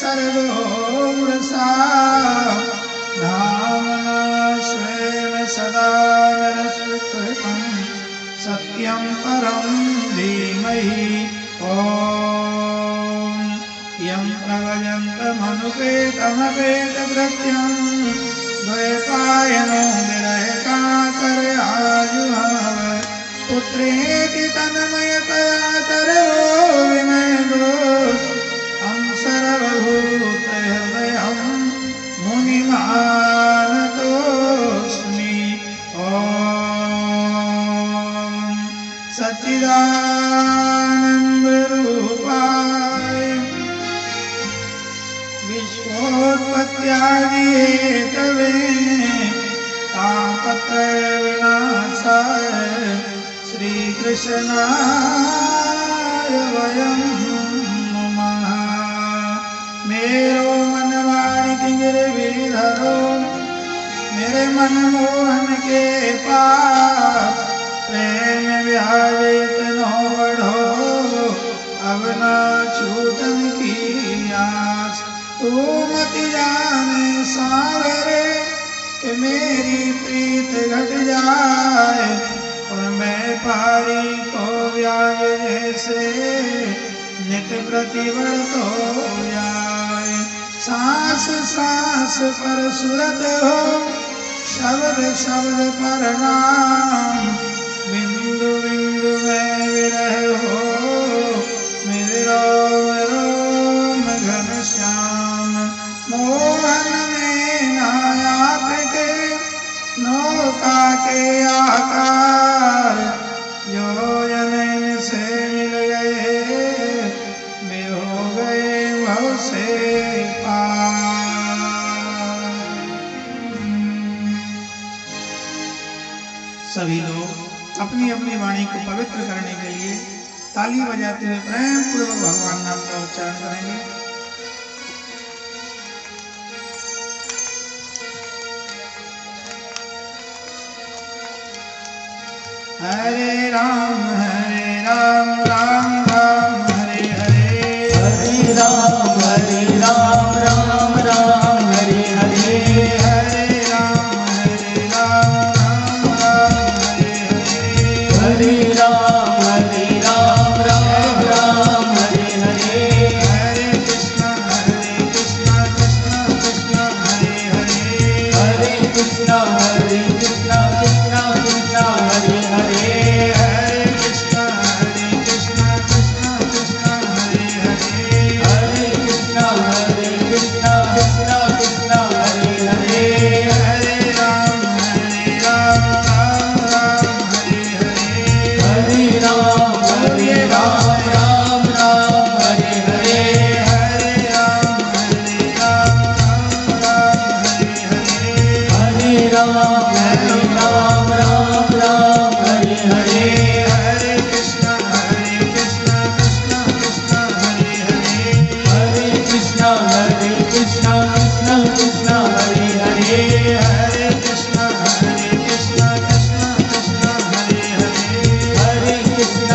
सर्वोरसा धामना स्वेन सदा नरस्कृतं सत्यं परं धीमहि ॐ यं प्रव्रजन्तमनुपेतमपेतकृत्यं द्वैपायनो विरहकातरयाजुहाव पुत्रेति तन्मयतया तरवो विमेदोस् तं सर्वभूतहृदयं मुनिमानतोऽस्मि ॐ सच्चिदानन्दरूपाय विश्वोत्पत्त्यादिहेतवे तापत्रयविनाशाय श्रीकृष्णाय वयं नमः। मेरो मन माणिक गिरधरो मेरे मनमोहन के पास प्रेम व्याजित नो बढ़ो अब ना छूटन की आस। तू मत जाने सावरे कि मेरी प्रीत घट जाए और मैं पारी को व्याज जैसे नित प्रतिबल तो जाए। सांस सांस पर सुरत हो शब्द शब्द पर नाम बिंदु बिंदु में विरह हो मेरे रोम रोम घनश्याम। मोहन में नायात के नौका के आकार जो जनन से मिल गए वे हो गए भव से पार। सभी लोग अपनी अपनी वाणी को पवित्र करने के लिए ताली बजाते हुए प्रेम पूर्वक भगवान नाम का उच्चारण करेंगे। हरे राम राम राम हरे हरे। हरे राम राम राम हरे हरे। हरे राम राम राम हरे हरे। हरे राम राम राम हरे हरे। हरे कृष्ण कृष्ण कृष्ण हरे हरे। हरे कृष्ण कृष्ण कृष्ण हरे हरे। हरे कृष्ण कृष्ण कृष्ण हरे हरे। हरे कृष्ण कृष्ण कृष्ण हरे हरे। हरे राम राम राम हरे हरे। हरे राम राम हरे हरे। हरे राम राम हरे हरे। हरे राम हरे हरे। हरे कृष्ण कृष्ण कृष्ण हरे हरे। हरे कृष्ण कृष्ण कृष्ण हरे हरे। हरे कृष्ण कृष्ण कृष्ण हरे हरे। हरे कृष्ण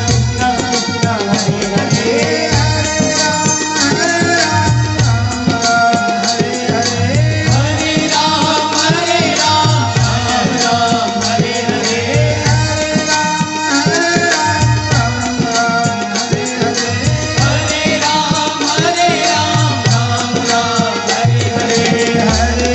कृष्ण कृष्ण हरे हरे। हरे राम हरे हरे। हरे राम हरे हरे। हरे राम हरे हरे। हरे राम हरे हरे। हरे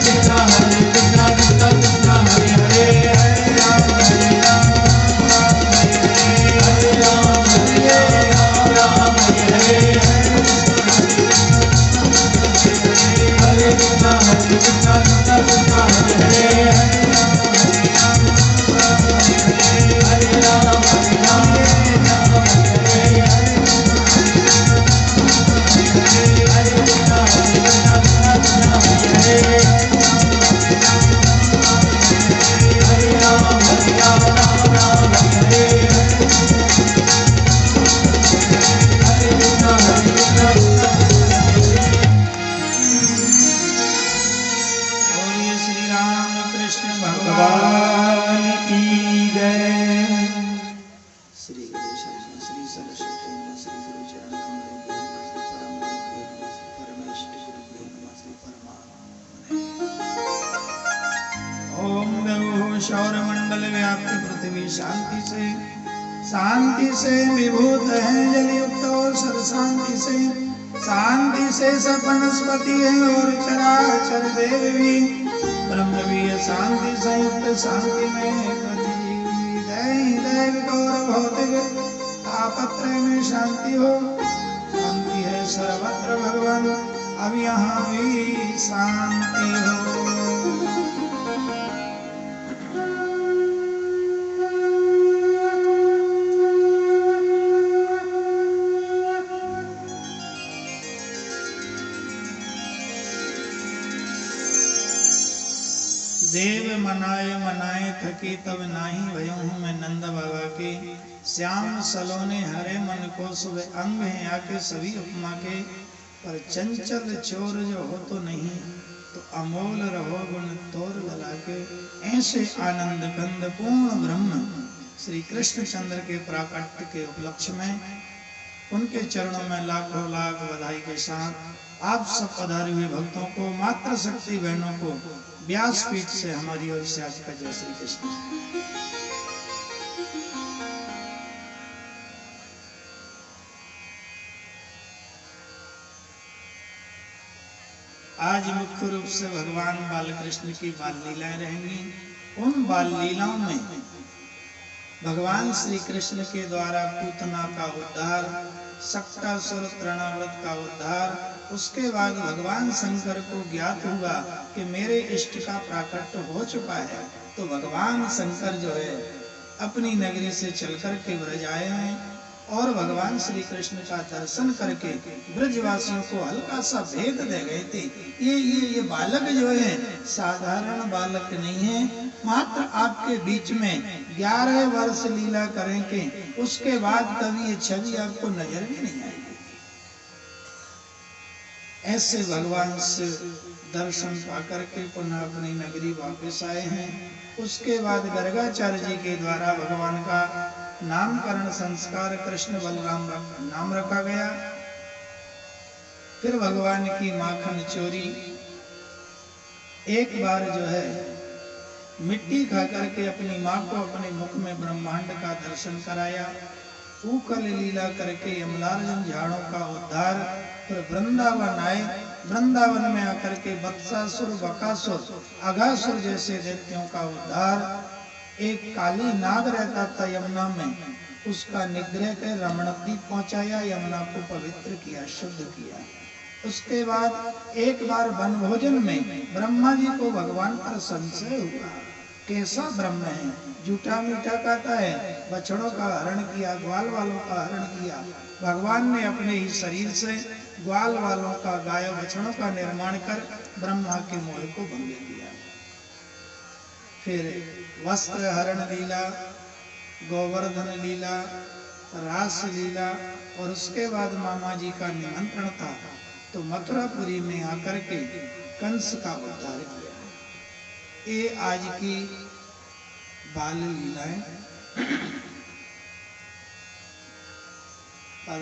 कृष्णा कृष्णा कृष्णा हरे हरे हरे राम हरे राम राम हरे हरे हरे कृष्णा कृष्णा कृष्णा हरे हरे हरे राम बोलिए श्री राम कृष्ण भगवान भगवान की जय। श्री गुरु शरण श्री सरस्वती नमः श्री गुरु चरण कमल परमेश्वर गुरु नमः श्री परमात्मा। ओम देवो सौरमंडल व्याप्त पृथ्वी शांति से विभूत है जल युक्त और सर शांति से सब वनस्पति है और चराचर देव भी ब्रह्म भी है शांति संयुक्त शांति में दैविक और भौतिक तापत्रय में शांति हो। शांति है सर्वत्र भगवान अब यहाँ भी शांति हो। देव मनाए मनाए थके तब नाही भयो हूँ मैं नंद बाबा के श्याम सलोने हरे मन को सुबह अंग हैं आके सभी उपमा के पर चंचल चोर जो हो तो नहीं तो अमोल रहो गुण तोर लला के। ऐसे आनंद कंद पूर्ण ब्रह्म श्री कृष्ण चंद्र के प्राकट्य के उपलक्ष्य में उनके चरणों में लाखों लाख बधाई के साथ आप सब पधारे हुए भक्तों को मातृशक्ति बहनों को व्यासपीठ से हमारी ओर से आज का जय श्री कृष्ण। आज मुख्य रूप से भगवान बाल कृष्ण की बाल लीलाएं रहेंगी। उन बाल लीलाओं में भगवान श्री कृष्ण के द्वारा पूतना का उद्धार, सक्तासुर तृणाव्रत का उद्धार, उसके बाद भगवान शंकर को ज्ञात हुआ कि मेरे इष्ट का प्राकट्य हो चुका है, तो भगवान शंकर जो है अपनी नगरी से चलकर के ब्रज आए हैं और भगवान श्री कृष्ण का दर्शन करके ब्रजवासियों को हल्का सा भेद दे गए थे। ये बालक जो है साधारण बालक नहीं है, मात्र आपके बीच में 11 वर्ष लीला करेंगे, उसके बाद कभी ये छवि आपको नजर भी नहीं आएगी। ऐसे भगवान से दर्शन पाकर के पुनः अपनी नगरी वापस आए हैं। उसके बाद गर्गाचार्य जी के द्वारा भगवान का नामकरण संस्कार कृष्ण बलराम नाम रखा गया। फिर भगवान की माखन चोरी, एक बार जो है मिट्टी खा करके अपनी माँ को अपने मुख में ब्रह्मांड का दर्शन कराया। ऊकल लीला करके यमलार्जुन झाड़ों का उद्धार। फिर वृंदावन आए, वृंदावन में आकर के वत्सासुर, बकासुर, अघासुर जैसे दैत्यों का उद्धार। एक काली नाग रहता था यमुना में, उसका निग्रह कर रमणद्वीप पहुंचाया, यमुना को पवित्र किया, शुद्ध किया। उसके बाद एक बार वन भोजन में ब्रह्मा जी को भगवान पर संशय हुआ, कैसा ब्रह्म है, जूठा मीठा खाता है, बछड़ों का हरण किया, ग्वाल वालों का हरण किया। भगवान ने अपने ही शरीर से ग्वाल वालों का, गाय बछड़ों का निर्माण कर ब्रह्मा के मोह को भंग किया। फिर वस्त्र हरण लीला, गोवर्धन लीला, रास लीला, और उसके बाद मामा जी का निमंत्रण था तो मथुरापुरी में आकर के कंस का उद्धार किया। ये आज की बाल लीलाएं। पर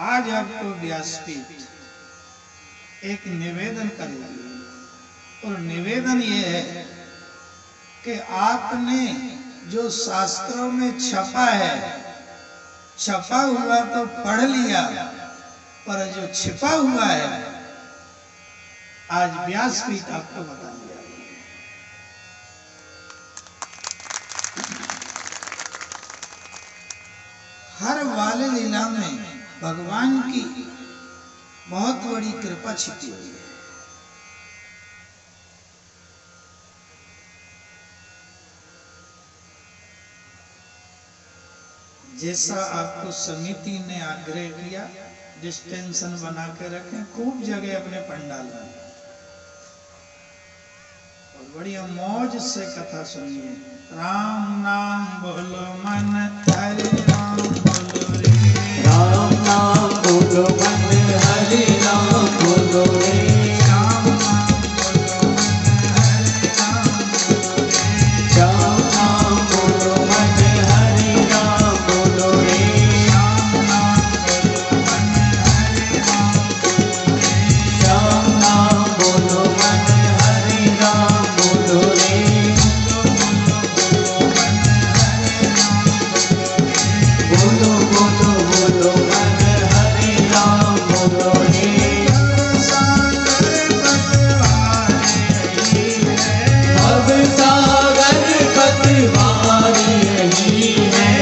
आज आपको व्यासपीठ एक निवेदन करेगी, और निवेदन ये है कि आपने जो शास्त्रों में छपा है, छपा हुआ तो पढ़ लिया, पर जो छिपा हुआ है आज व्यासपीठ आपको बताने जा रही है। हर बाल लीला में भगवान की बहुत बड़ी कृपा छिपी हुई है। जैसा आपको समिति ने आग्रह किया, डिस्टेंशन बना के रखें, खूब जगह अपने पंडाल में और बढ़िया मौज से कथा सुनिए। राम नाम बोलो मन, हरे राम बोलो रे, राम नाम बोलो मन, हरे राम बोलो रे, राम नाम बोलो मन, हरे राम बोलो रे, राम नाम बोलो मन, हरे राम बोलो रे, राम नाम बोलो मन, हरे राम बोलो रे, राम नाम बोलो मन, हरे राम बोलो रे, बोलो बोलो बोलो मन, हरे राम बोलो रे, भव सागर पतवारी रही है,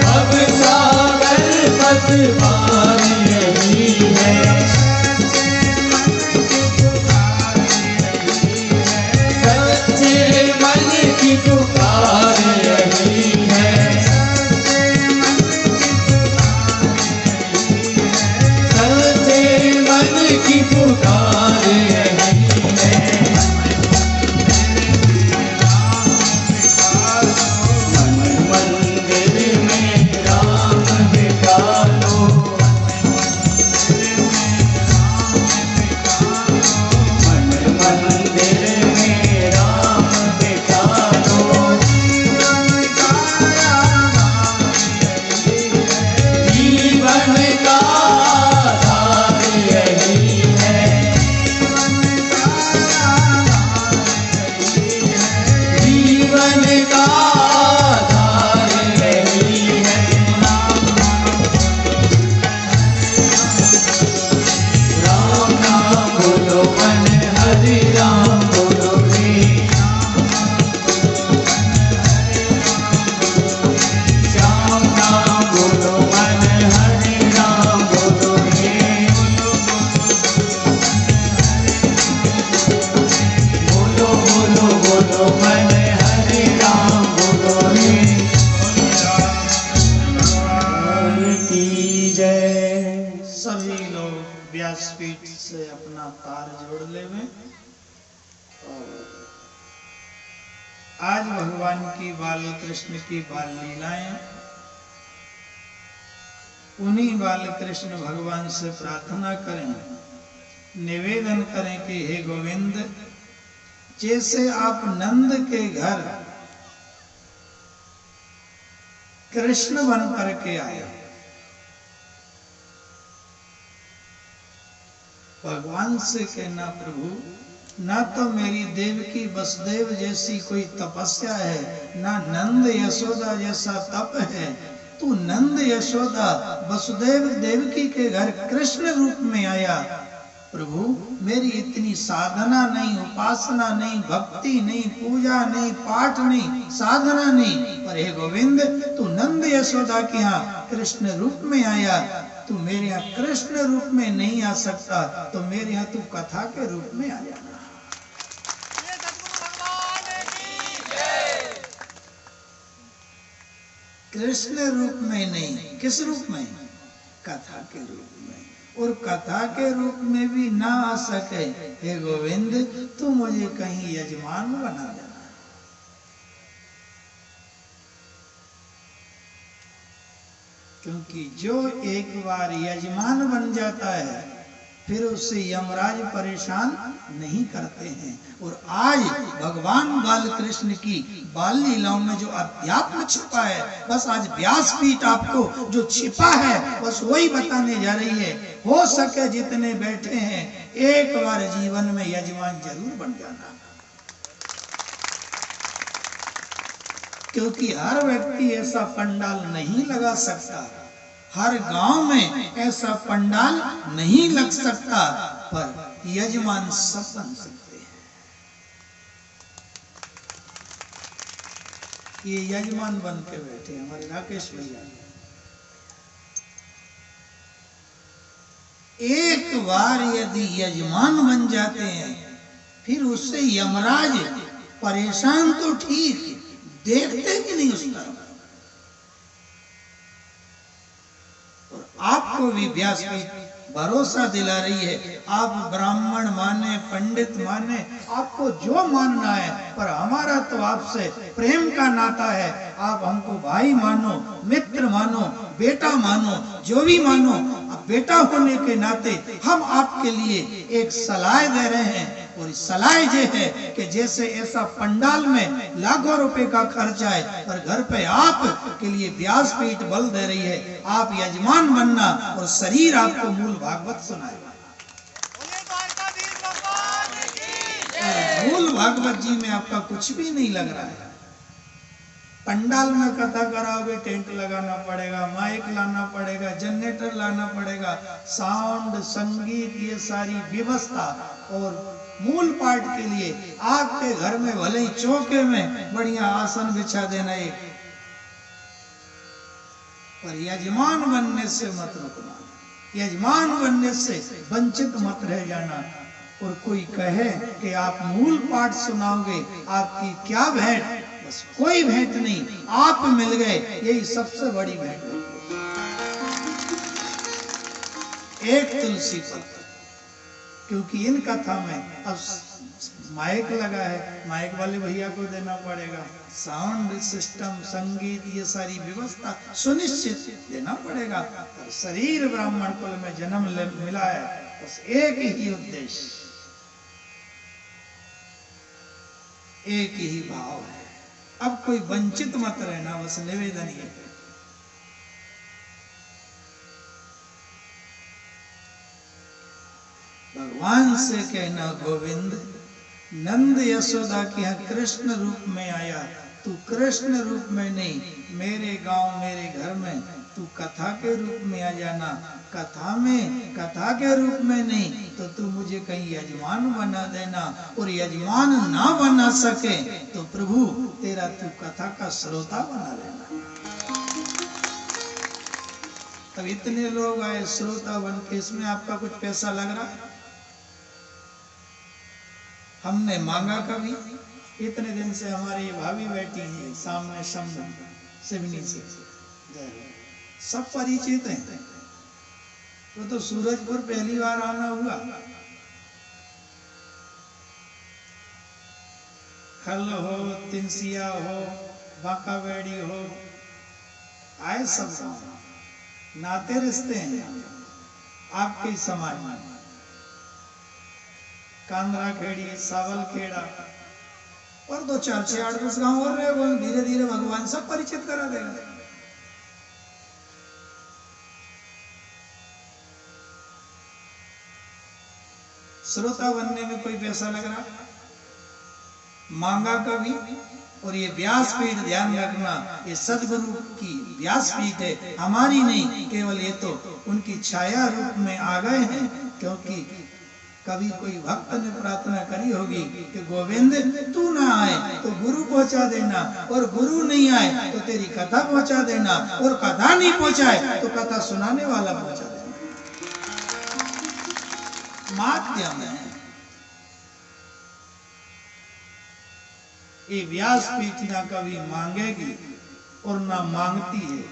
भव सागर पतवारी रही है, सच्चे मन की पुकार रही है, सच्चे मन की पुकार रही है, मन मंदिर में राम बिठालो, मन मंदिर में राम बिठालो, जीवन का आधार यही है, जीवन का आधार यही है, राम नाम बोलो मन, हरे राम बोलो रे, श्याम नाम बोलो मन, हरे राम बोलो रे, बोलो बोलो बोलो मन, हरे राम बोलो रे, की जय। सभी लोग व्यासपीठ से अपना तार जोड़ लेवें और आज भगवान की बाल कृष्ण की बाल लीलाएं, उन्हीं बाल कृष्ण भगवान से प्रार्थना करें, निवेदन करें कि हे गोविंद, जैसे आप नंद के घर कृष्ण बन करके आए, भगवान से कहना प्रभु, ना तो मेरी देवकी वसुदेव जैसी कोई तपस्या है, ना नंद यशोदा जैसा तप है, तू नंद यशोदा वसुदेव देवकी के घर कृष्ण रूप में आया। प्रभु, मेरी इतनी साधना नहीं, उपासना नहीं, भक्ति नहीं, पूजा नहीं, पाठ नहीं, साधना नहीं, पर हे गोविंद, तू नंद यशोदा के यहाँ कृष्ण रूप में आया। तू मेरे यहाँ कृष्ण रूप में नहीं आ सकता तो मेरे यहाँ तू कथा के रूप में आ जाना। कृष्ण रूप में नहीं, किस रूप में? कथा के रूप में। और कथा के रूप में भी ना आ सके, हे गोविंद, तू मुझे कहीं यजमान बना देना। क्योंकि जो एक बार यजमान बन जाता है फिर उससे यमराज परेशान नहीं करते हैं। और आज भगवान बाल कृष्ण की बाल लीलाओं में जो अध्यात्म छिपा है, बस आज व्यासपीठ आपको जो छिपा है बस वही बताने जा रही है। हो सके जितने बैठे हैं एक बार जीवन में यजमान जरूर बन जाना, क्योंकि हर व्यक्ति ऐसा पंडाल नहीं लगा सकता, हर गांव में ऐसा पंडाल नहीं लग सकता, पर यजमान सब बन सकते हैं। ये यजमान बन के बैठे हमारे राकेश भैया। एक बार यदि यजमान बन जाते हैं, फिर उससे यमराज परेशान तो ठीक, देखते भी नहीं उस तरफ। और आपको भी व्यासपीठ भरोसा दिला रही है, आप ब्राह्मण माने, पंडित माने, आपको जो मानना है, पर हमारा तो आपसे प्रेम का नाता है। आप हमको भाई मानो, मित्र मानो, बेटा मानो, जो भी मानो, अब बेटा होने के नाते हम आपके लिए एक सलाह दे रहे हैं। और सलाह ये है कि जैसे ऐसा पंडाल में लाखों रुपए का खर्चा है, पर घर पे आप के लिए व्यासपीठ बल दे रही है। आप यजमान बनना और शरीर आपको मूल भागवत सुनाएगा। मूल भागवत जी में आपका कुछ भी नहीं लग रहा है। पंडाल में कथा कराओगे, टेंट लगाना पड़ेगा, माइक लाना पड़ेगा, जनरेटर लाना पड़ेगा, साउंड, संगीत, ये सारी व्यवस्था। और मूल पाठ के लिए आपके घर में भले ही चौके में बढ़िया आसन बिछा देना एक, पर यजमान बनने से मत रुकना, यजमान बनने से वंचित मत रह जाना। और कोई कहे कि आप मूल पाठ सुनाओगे, आपकी क्या भेंट? बस कोई भेंट नहीं, आप मिल गए, यही सबसे बड़ी भेंट है। एक तुलसी पत्र, क्योंकि इन कथा में अब माइक लगा है, माइक वाले भैया को देना पड़ेगा, साउंड सिस्टम, संगीत, ये सारी व्यवस्था सुनिश्चित देना पड़ेगा। और शरीर ब्राह्मण कुल में जन्म मिला है, बस एक ही उद्देश्य, एक ही भाव है। अब कोई वंचित मत रहना, बस निवेदन ये है। भगवान से कहना, गोविंद नंद यशोदा के यहाँ कृष्ण रूप में आया, तू कृष्ण रूप में नहीं, मेरे गांव मेरे घर में तू कथा के रूप में आ जाना। कथा में कथा के रूप में नहीं तो तू मुझे कहीं यजमान बना देना, और यजमान ना बना सके तो प्रभु तेरा तू कथा का श्रोता बना लेना। अब इतने लोग आए श्रोता बन के, इसमें आपका कुछ पैसा लग रहा है? हमने मांगा कभी? इतने दिन से हमारी भाभी बैठी है सामने सिवनी से, सब परिचित हैं। तो सूरजपुर पहली बार आना हुआ, खल हो, तिनसिया हो, बांका बेड़ी हो, आए सब गाँव, नाते रिश्ते हैं आपके समाज में। कांद्रा खेड़ी, सावल खेड़ा और 2 4 6 8 10 गांव और रहे, वो धीरे धीरे भगवान सब परिचित करा देगा। श्रोता बनने में कोई पैसा लग रहा? मांगा कभी? और ये व्यासपीठ ध्यान रखना, ये सदगुरु की व्यासपीठ है, हमारी नहीं। केवल ये तो उनकी छाया रूप में आ गए हैं, क्योंकि कभी कोई भक्त ने प्रार्थना करी होगी कि गोविंद तू ना आए तो गुरु पहुंचा देना, और गुरु नहीं आए तो तेरी कथा पहुंचा देना, और कथा नहीं पहुंचाए तो कथा सुनाने वाला पहुंचा देना। माध्यम है ये। व्यासपीठ ना कभी मांगेगी और ना मांगती है।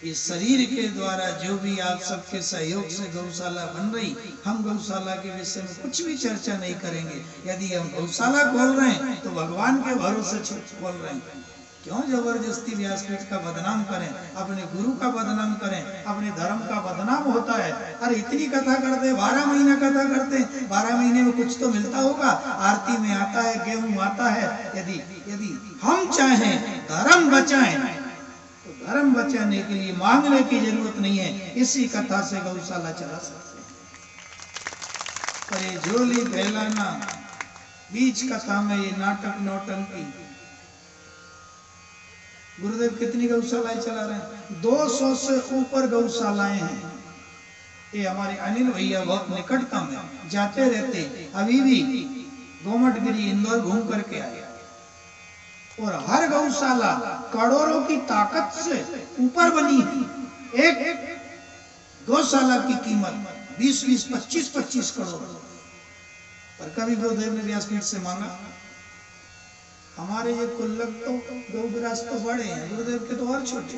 इस शरीर के द्वारा जो भी आप सबके सहयोग से गौशाला बन रही, हम गौशाला के विषय में कुछ भी चर्चा नहीं करेंगे। यदि हम गौशाला खोल रहे हैं तो भगवान के भरोसे खोल रहे हैं। क्यों जबरदस्ती व्यासपीठ का बदनाम करें, अपने गुरु का बदनाम करें, अपने धर्म का बदनाम होता है। अरे इतनी कथा करते, 12 महीना कथा करते, 12 महीने में कुछ तो मिलता होगा। आरती में आता है, गेहूं आता है। यदि हम चाहें धर्म बचाएं तो धर्म बचाने के लिए मांगने की जरूरत नहीं है, इसी कथा से गौशाला चला सकते हैं। पर ये झोली फैलाना, बीच कथा में ये नाटक नौटंकी, गुरुदेव कितनी गौशालाएं चला रहे हैं? 200 से ऊपर गौशालाएं हैं। ये हमारे अनिल भैया बहुत निकटतम है, जाते रहते, अभी भी गोमटगिरी इंदौर घूम करके आए। और हर गौशाला करोड़ों की ताकत से ऊपर बनी है। एक गौशाला की कीमत 20-20, 25-25 करोड़। पर कभी गुरुदेव ने व्यासपीठ से मांगा, हमारे ये कुल्लक तो गौग्रास तो बड़े हैं, गुरुदेव के तो और छोटे।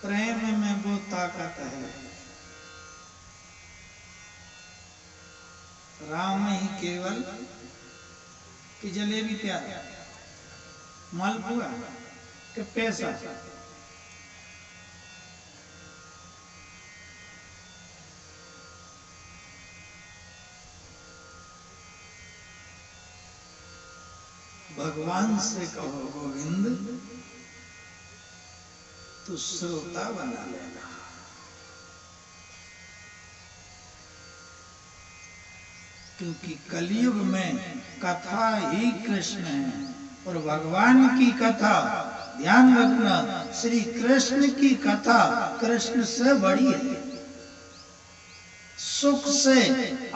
प्रेम में वो ताकत है, राम ही केवल कि जलेबी प्यारा, मालपुआ कि पैसा। भगवान से कहो गोविंद तू श्रोता बना लेना। क्योंकि कलयुग में कथा ही कृष्ण है, और भगवान की कथा ध्यान रखना, श्री कृष्ण की कथा कृष्ण से बड़ी है। सुख से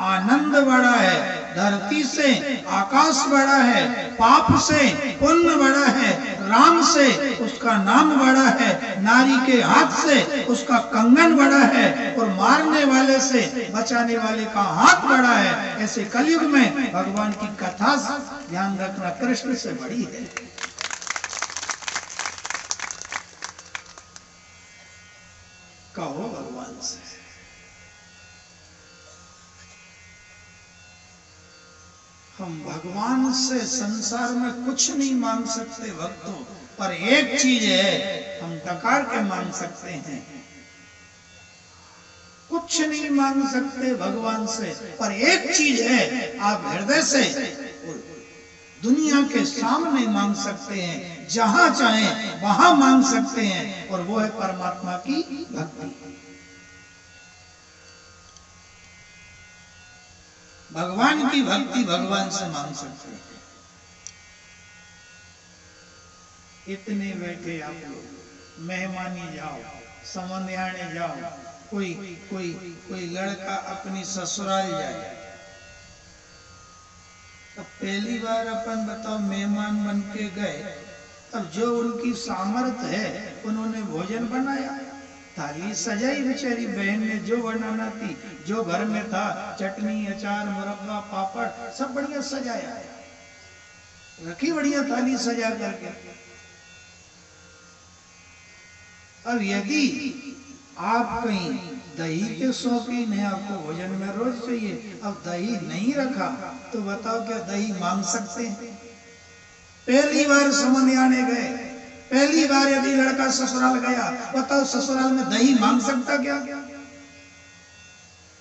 आनंद बड़ा है, धरती से आकाश बड़ा है, पाप से पुण्य बड़ा है, राम से उसका नाम बड़ा है, नारी के हाथ से उसका कंगन बड़ा है, और मारने वाले से बचाने वाले का हाथ बड़ा है। ऐसे कलयुग में भगवान की कथा ध्यान रखना कृष्ण से बड़ी है। कहो भगवान से। हम भगवान से संसार में कुछ नहीं मांग सकते भक्तों, पर एक चीज है हम डकार के मांग सकते हैं। कुछ नहीं मांग सकते भगवान से, पर एक चीज है आप हृदय से दुनिया के सामने मांग सकते हैं, जहां चाहें वहां मांग सकते हैं, और वो है परमात्मा की भक्ति। भगवान की भक्ति भगवान से मांग सकते हैं। इतने बैठे आप लोग मेहमानी जाओ, समंध्याने जाओ, कोई लड़का अपनी ससुराल जाए, अब पहली बार अपन बताओ मेहमान बन के गए, अब जो उनकी सामर्थ्य है उन्होंने भोजन बनाया, थाली सजाई, बेचारी बहन ने जो बनाना थी, जो घर में था, चटनी, अचार, मुरब्बा, पापड़ सब बढ़िया सजाया, रखी बढ़िया थाली सजा करके। अब यदि आप कहीं दही के शौकीन हैं, आपको भोजन में रोज चाहिए, अब दही नहीं रखा तो बताओ क्या दही मांग सकते हैं? पहली बार समंध्याने गए, पहली बार यदि लड़का ससुराल गया, बताओ ससुराल में दही मांग सकता क्या?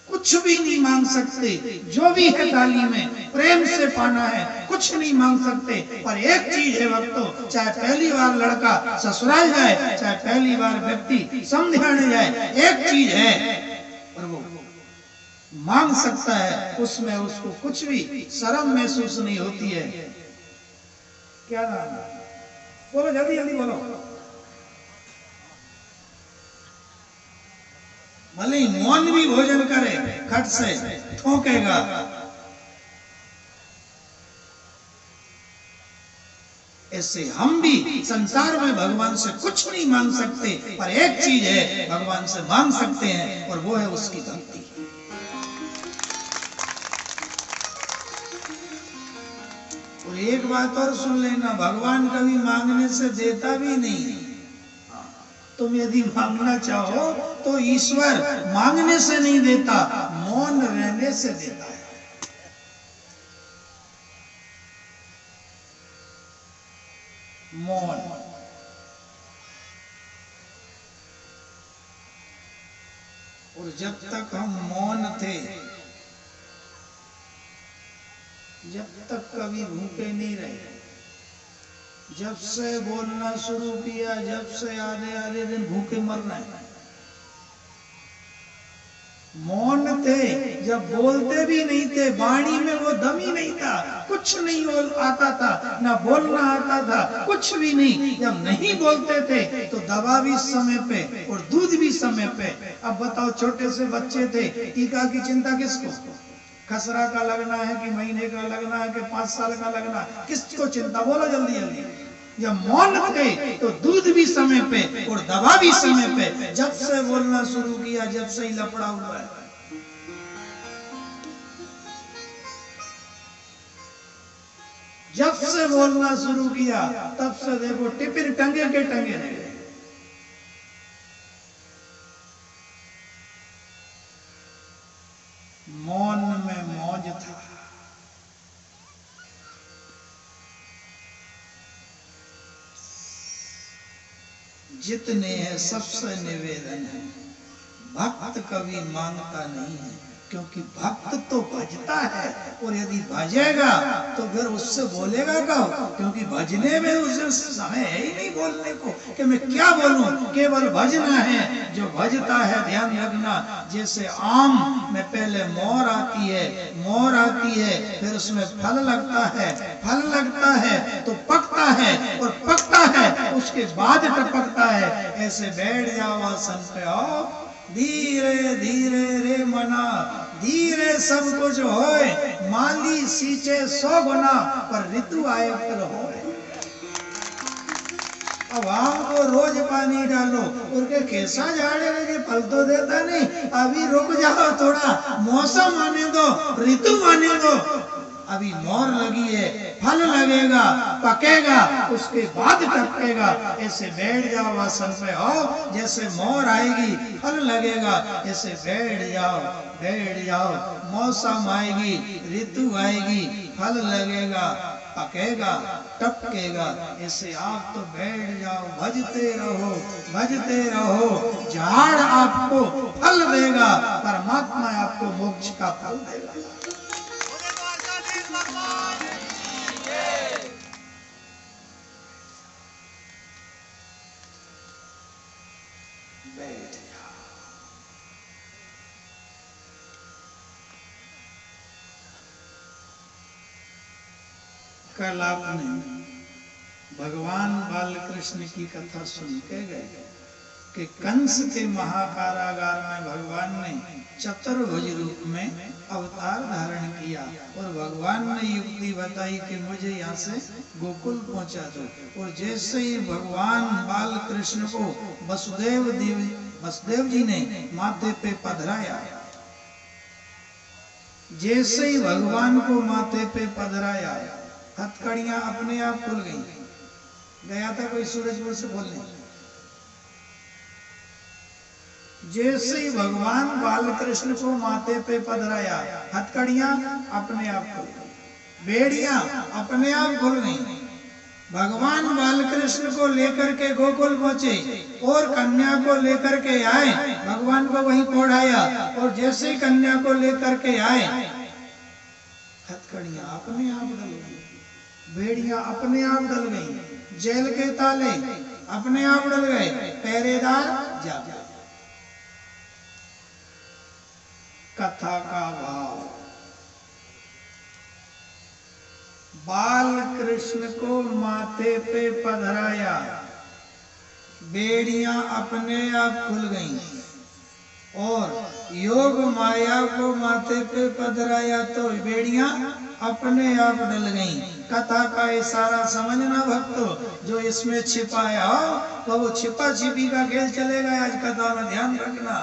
कुछ भी नहीं मांग सकते, जो भी है थाली में प्रेम से पाना है, कुछ नहीं मांग सकते। पर एक चीज है भक्तों, चाहे पहली बार लड़का ससुराल जाए, चाहे पहली बार व्यक्ति समंध्याने जाए, एक चीज है और वो मांग सकता है, उसमें उसको कुछ भी शर्म महसूस नहीं होती है। क्या नाम है? बोलो जल्दी जल्दी बोलो। भले ही मौन भी भोजन करे, खट से ठोकेगा। ऐसे हम भी संसार में भगवान से कुछ नहीं मांग सकते, पर एक चीज है भगवान से मांग सकते हैं, और वो है उसकी भक्ति। और एक बात और सुन लेना, भगवान कभी मांगने से देता भी नहीं। तुम यदि मांगना चाहो तो ईश्वर मांगने से नहीं देता, मौन रहने से देता है। मौन। और जब तक हम मौन थे, जब तक कभी भूखे नहीं रहे, जब से बोलना शुरू किया, जब से आधे आधे दिन भूखे मरना है, मौन थे, जब बोलते भी नहीं थे, वाणी में वो दम ही नहीं था, कुछ नहीं आता था, ना बोलना आता था, कुछ भी नहीं। जब नहीं बोलते थे तो दवा भी समय पे और दूध भी समय पे। अब बताओ, छोटे से बच्चे थे, टीका की चिंता किसको? खसरा का लगना है कि महीने का लगना है कि 5 साल का लगना है, किसको चिंता? बोलो जल्दी जल्दी। जब मौन थे तो दूध भी समय पे और दवा भी समय पे। जब से बोलना शुरू किया, जब से ही लफड़ा हुआ है। जब से बोलना शुरू किया तब से देखो टिपिर टंगे के टंगे रहे। मौन में मौज था। जितने हैं सबसे निवेदन है, भक्त कभी मांगता नहीं है, क्योंकि भक्त तो भजता है, और यदि भजेगा तो फिर उससे बोलेगा कब? क्योंकि भजने में उसे समय है ही नहीं बोलने को कि मैं क्या बोलूं, केवल भजना है। जो भजता है, ध्यान रखना, जैसे आम में पहले मोर आती है, फिर उसमें फल लगता है तो पकता है, और पकता है उसके बाद टपकता है। ऐसे बैठ जाओ आसन पे, आओ धीरे धीरे रे मना, धीरे सब कुछ होए, माली सींचे 100 गुना, पर ऋतु आए फल होए। अब आम को रोज पानी डालो, उनके कैसा झाड़े लगे, फल तो देता नहीं। अभी रुक जाओ, थोड़ा मौसम आने दो, ऋतु आने दो। अभी मोर लगी है, फल लगेगा, पकेगा, उसके बाद टपकेगा। ऐसे बैठ जाओ आसन पे, हो जैसे मोर आएगी, फल लगेगा, ऐसे बैठ जाओ। मौसम आएगी, ऋतु आएगी, फल लगेगा, पकेगा, टपकेगा। ऐसे आप तो बैठ जाओ, भजते रहो। झाड़ आपको फल देगा, परमात्मा आपको मोक्ष का फल देगा। कल आपने भगवान बालकृष्ण की कथा सुन के गए कि कंस के महाकारागार में भगवान ने चतुर्भुज रूप में अवतार धारण किया, और भगवान ने युक्ति बताई कि मुझे यहाँ से गोकुल पहुंचा दो। और जैसे ही भगवान बालकृष्ण को वसुदेव जी ने माथे पे पधराया, जैसे ही भगवान को माथे पे पधराया, हथकड़ियां अपने आप खुल गई। गया था कोई सूरजपुर से बोलने। जैसे ही भगवान बालकृष्ण को माथे पे पधराया, हथकड़ियां अपने आप खुल गई, बेड़ियां अपने आप खुल गई। भगवान बालकृष्ण को लेकर के गोकुल पहुंचे और कन्या को लेकर के आए, भगवान को वहीं पहुंचाया। और जैसे ही कन्या को लेकर के आए, हथकड़ियां अपने आप डल गई, बेड़ियां अपने आप डल गई, जेल के ताले अपने आप डल गए, पहरेदार जाग गए। कथा का भाव, बाल कृष्ण को माथे पे पधराया, बेड़ियां अपने आप खुल गईं, और योग माया को माथे पे पधराया तो बेड़ियां अपने आप डल गईं। कथा का इशारा समझना भक्तों, जो इसमें छिपाया हो तो वो छिपा छिपी का खेल चलेगा। आज कथा में ध्यान रखना,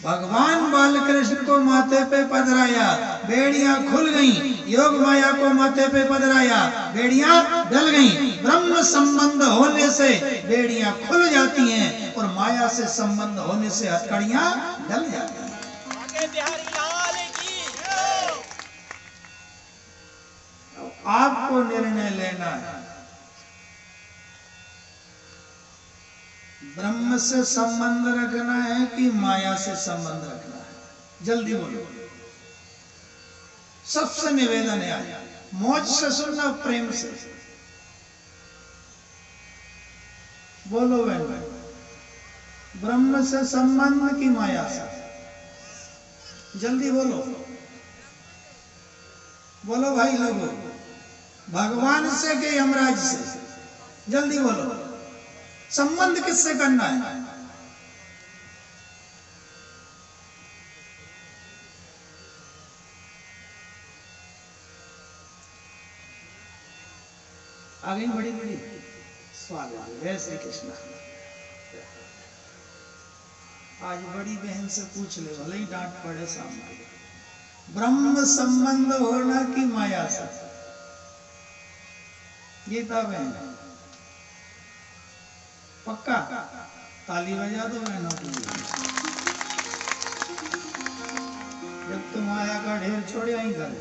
भगवान बालकृष्ण को माथे पे पधराया, बेड़ियां खुल गईं। योग माया को माथे पे पधराया, बेड़ियां डल गईं। ब्रह्म संबंध होने से बेड़ियां खुल जाती हैं, और माया से संबंध होने से हथकड़ियां डल जाती हैं। आपको निर्णय लेना है, ब्रह्म से संबंध रखना है कि माया से संबंध रखना है। जल्दी बोलो, सबसे निवेदन है आज, मौज से सुनना, प्रेम से बोलो। बहन, ब्रह्म से संबंध की माया से? जल्दी बोलो, बोलो भाई लोगों, भगवान से के यमराज से? जल्दी बोलो, संबंध किससे करना है? आगे बड़ी बड़ी स्वागत, जय श्री कृष्ण। आज बड़ी बहन से पूछ ले, भले ही डांट पड़े सामने, ब्रह्म संबंध होना कि माया से? गीता बहन पक्का? ताली बजा दो बहनों के लिए। जब तुम माया का ढेर छोड़े आई घर,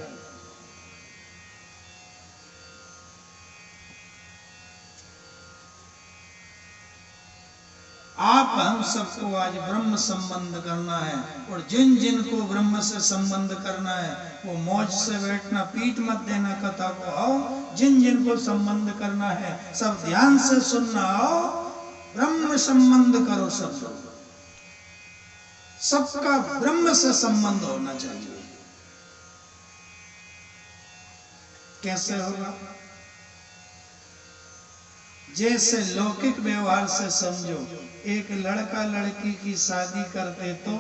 आप हम सबको आज ब्रह्म संबंध करना है, और जिन जिन को ब्रह्म से संबंध करना है वो मौज से बैठना, पीठ मत देना कथा को। आओ, जिन जिन को संबंध करना है सब ध्यान से सुनना। आओ, ब्रह्म संबंध करो, सबका ब्रह्म से संबंध होना चाहिए। कैसे होगा? जैसे लौकिक व्यवहार से समझो, एक लड़का लड़की की शादी करते तो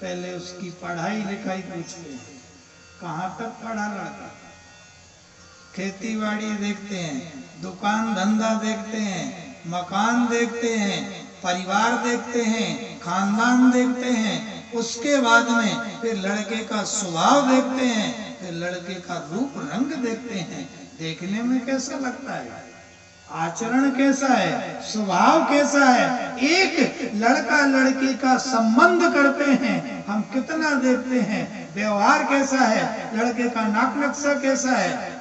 पहले उसकी पढ़ाई लिखाई पूछते हैं, कहाँ तक पढ़ा लड़का, खेती बाड़ी देखते हैं, दुकान धंधा देखते हैं, मकान देखते हैं, परिवार देखते हैं, खानदान देखते हैं। उसके बाद में फिर लड़के का स्वभाव देखते हैं, फिर लड़के का रूप रंग देखते हैं। देखने में कैसा लगता है, आचरण कैसा है, स्वभाव कैसा है। एक लड़का लड़की का संबंध करते हैं, हम कितना देखते हैं, व्यवहार कैसा है, लड़के का नाक नक्शा कैसा है,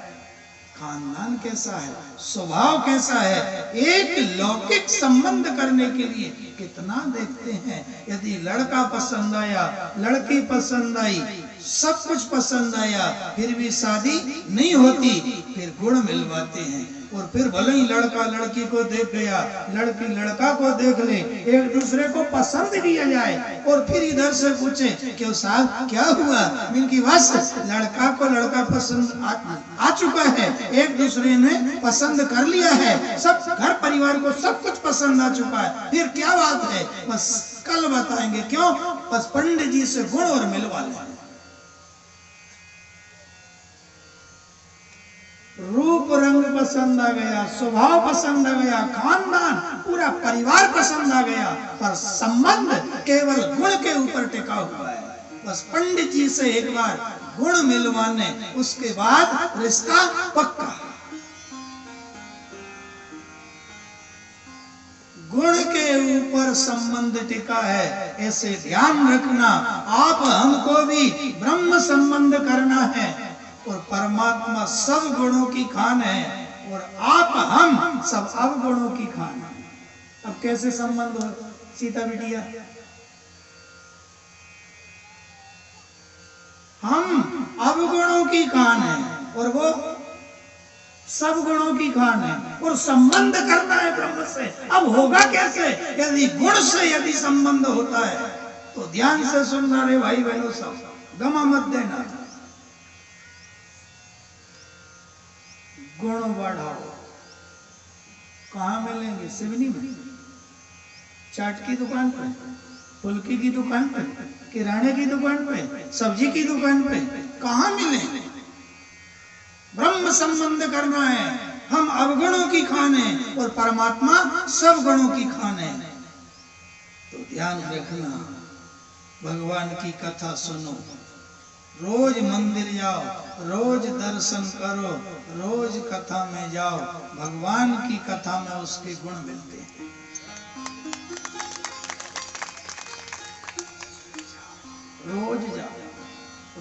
खानदान कैसा है, स्वभाव कैसा है। एक लौकिक संबंध करने के लिए कितना देखते हैं। यदि लड़का पसंद आया, लड़की पसंद आई, सब कुछ पसंद आया, फिर भी शादी नहीं होती, फिर गुण मिलवाते हैं। और फिर भले ही लड़का लड़की को देख गया, लड़की लड़का को देख ले, एक दूसरे को पसंद किया जाए, और फिर इधर से पूछे क्यों साहब क्या हुआ, इनकी बस लड़का को लड़का पसंद आ चुका है, एक दूसरे ने पसंद कर लिया है, सब घर परिवार को सब कुछ पसंद आ चुका है, फिर क्या बात है, बस कल बताएंगे। क्यों? बस पंडित जी से गुण और मिलवा लें। रूप रंग पसंद आ गया, स्वभाव पसंद आ गया, खानदान पूरा परिवार पसंद आ गया, पर संबंध केवल गुण के ऊपर टिका हुआ है। बस पंडित जी से एक बार गुण मिलवाने, उसके बाद रिश्ता पक्का। गुण के ऊपर संबंध टिका है, ऐसे ध्यान रखना। आप हमको भी ब्रह्म संबंध करना है, और परमात्मा सब गुणों की खान है, और आप हम सब अवगुणों की खान है। अब कैसे संबंध हो सीता बिटिया? हम अवगुणों की खान है और वो सब गुणों की खान है, और संबंध करना है ब्रह्म से। अब होगा कैसे? यदि गुण से यदि संबंध होता है तो ध्यान से सुनना रे भाई बहनों, सब गमा मत देना। गुण बढ़ाओ, कहाँ मिलेंगे? सिवनी में, चाट की दुकान पे, फुल्की की दुकान पे, किराने की दुकान पे, सब्जी की दुकान पे, कहाँ मिले? ब्रह्म संबंध करना है। हम अवगुणों की खान है और परमात्मा सब गुणों की खान है। तो ध्यान रखना, भगवान की कथा सुनो, रोज मंदिर जाओ, रोज दर्शन करो, रोज कथा में जाओ, भगवान की कथा में उसके गुण मिलते हैं। रोज जाओ,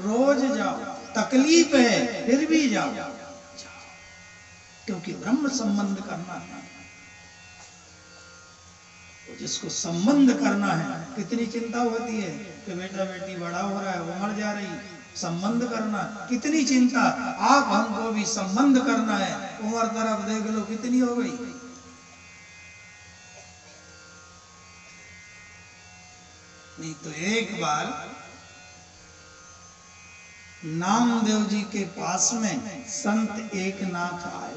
रोज जाओ, तकलीफ है फिर भी जाओ, क्योंकि ब्रह्म संबंध करना है। तो जिसको संबंध करना है, कितनी चिंता होती है कि बेटा बेटी बड़ा हो रहा है, उम्र जा रही, संबंध करना कितनी चिंता। आप हमको भी संबंध करना है, उम्र तरफ देख लो कितनी हो गई। नहीं तो एक बार नामदेव जी के पास में संत एकनाथ आए।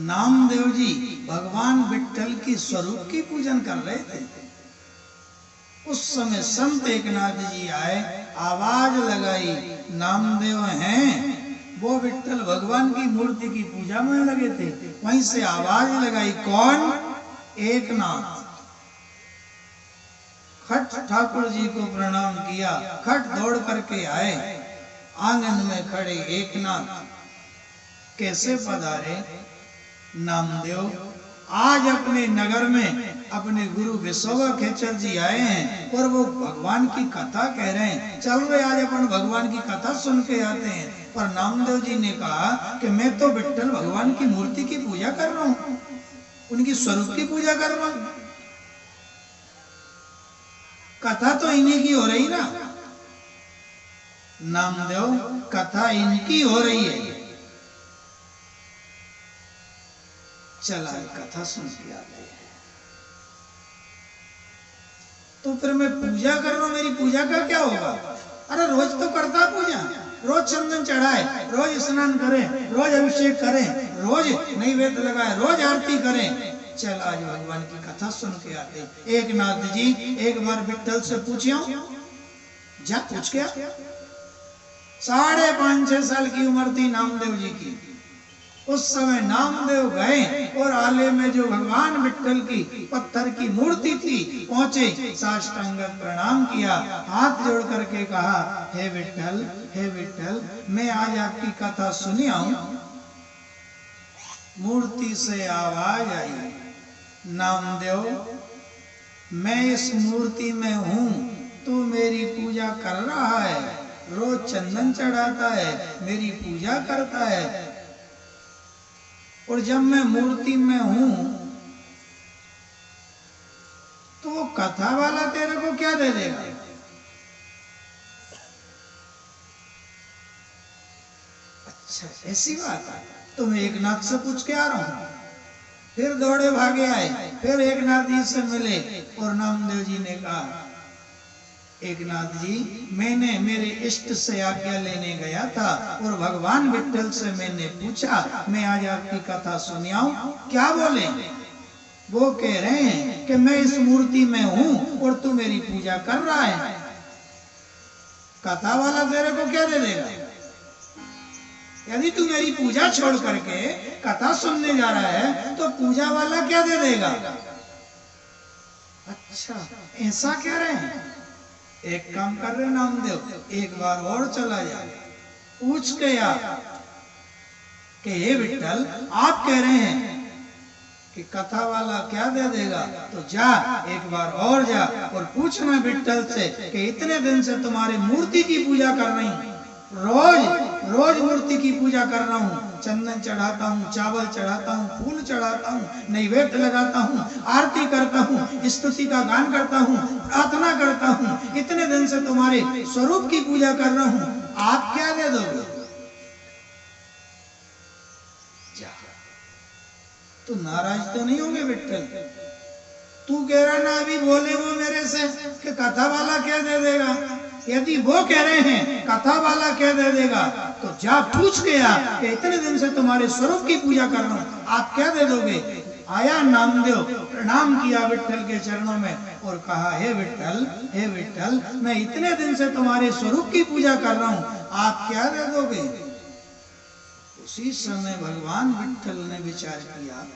नामदेव जी भगवान विट्ठल की स्वरूप की पूजन कर रहे थे। उस समय संत एकनाथ जी आए, आवाज लगाई, नामदेव हैं। वो विट्ठल भगवान की मूर्ति की पूजा में लगे थे। वहीं से आवाज लगाई, कौन? एकनाथ। खट ठाकुर जी को प्रणाम किया, खट दौड़ करके आए। आंगन में खड़े एकनाथ, कैसे पधारे? नामदेव आज अपने नगर में अपने गुरु विश्ववा खेचर जी आए हैं और वो भगवान की कथा कह रहे हैं। चल रहे आज अपन भगवान की कथा सुन के आते हैं। पर नामदेव जी ने कहा कि मैं तो विट्ठल भगवान की मूर्ति की पूजा कर रहा हूं, उनकी स्वरूप की पूजा कर रहा हूं। कथा तो इन्हीं की हो रही ना। नामदेव कथा इनकी हो रही है। चला कथा सुन के आते हैं। तो फिर मैं पूजा कर रहा हूं, मेरी पूजा का क्या होगा? अरे रोज तो करता पूजा, रोज चंदन चढ़ाए, रोज स्नान करें, रोज अभिषेक करें, रोज नैवेद्य लगाए, रोज आरती करें। चल आज भगवान की कथा सुन के आते। एकनाथ जी एक बार विट्ठल से पूछियो, जा पूछ के आ। 5.5-6 साल की उम्र थी नामदेव जी की। उस समय नामदेव गए और आले में जो भगवान विट्ठल की पत्थर की मूर्ति थी पहुंचे, साष्टांग प्रणाम किया, हाथ जोड़ करके कहा, हे विट्ठल, मैं आज आपकी कथा सुनी हूं। मूर्ति से आवाज आई, नामदेव मैं इस मूर्ति में हूं, तू मेरी पूजा कर रहा है, रोज चंदन चढ़ाता है, मेरी पूजा करता है, और जब मैं मूर्ति में हूं तो वो कथा वाला तेरे को क्या दे देगा? अच्छा ऐसी बात है, तो मैं एकनाथ से पूछ के आ रहा हूं। फिर दौड़े भागे आए, फिर एकनाथ जी से मिले और नामदेव जी ने कहा, एकनाथ जी मैंने मेरे इष्ट से आज्ञा लेने गया था और भगवान विट्ठल से मैंने पूछा, मैं आज आपकी कथा सुनाऊं, क्या बोले? वो कह रहे हैं कि मैं इस मूर्ति में हूं और तू मेरी पूजा कर रहा है। कथा वाला तेरे को क्या दे देगा? यदि तू मेरी पूजा छोड़ करके कथा सुनने जा रहा है तो पूजा वाला क्या दे देगा? अच्छा ऐसा कह रहे हैं। एक काम कर रहे नामदेव, एक बार और चला जाए, पूछ के आ कि हे विट्ठल आप कह रहे हैं कि कथा वाला क्या दे देगा, तो जा एक बार और जा और पूछना विट्ठल से कि इतने दिन से तुम्हारी मूर्ति की पूजा कर रही हूं, रोज मूर्ति की पूजा कर रहा हूं, चंदन चढ़ाता हूं, चावल चढ़ाता हूं, फूल चढ़ाता हूं, नैवेद्य लगाता हूं, आरती करता हूं, स्तुति का गान करता हूं, प्रार्थना करता हूं, इतने दिन से तुम्हारे स्वरूप की पूजा कर रहा हूं, आप क्या दे दोगे? तो नाराज तो नहीं होंगे विट्ठल? तू कह रहा ना अभी बोले वो मेरे से कि कथा वाला क्या दे देगा। यदि वो कह रहे हैं कथा वाला क्या दे देगा तो जा पूछ के आ कि इतने दिन से तुम्हारे स्वरूप की पूजा कर रहा हूं, आप क्या दे दोगे? आया नामदेव, प्रणाम किया विट्ठल के चरणों में और कहा, हे विट्ठल मैं इतने दिन से तुम्हारे स्वरूप की पूजा कर रहा हूं, आप क्या दे दोगे? उसी समय भगवान विट्ठल ने विचार किया,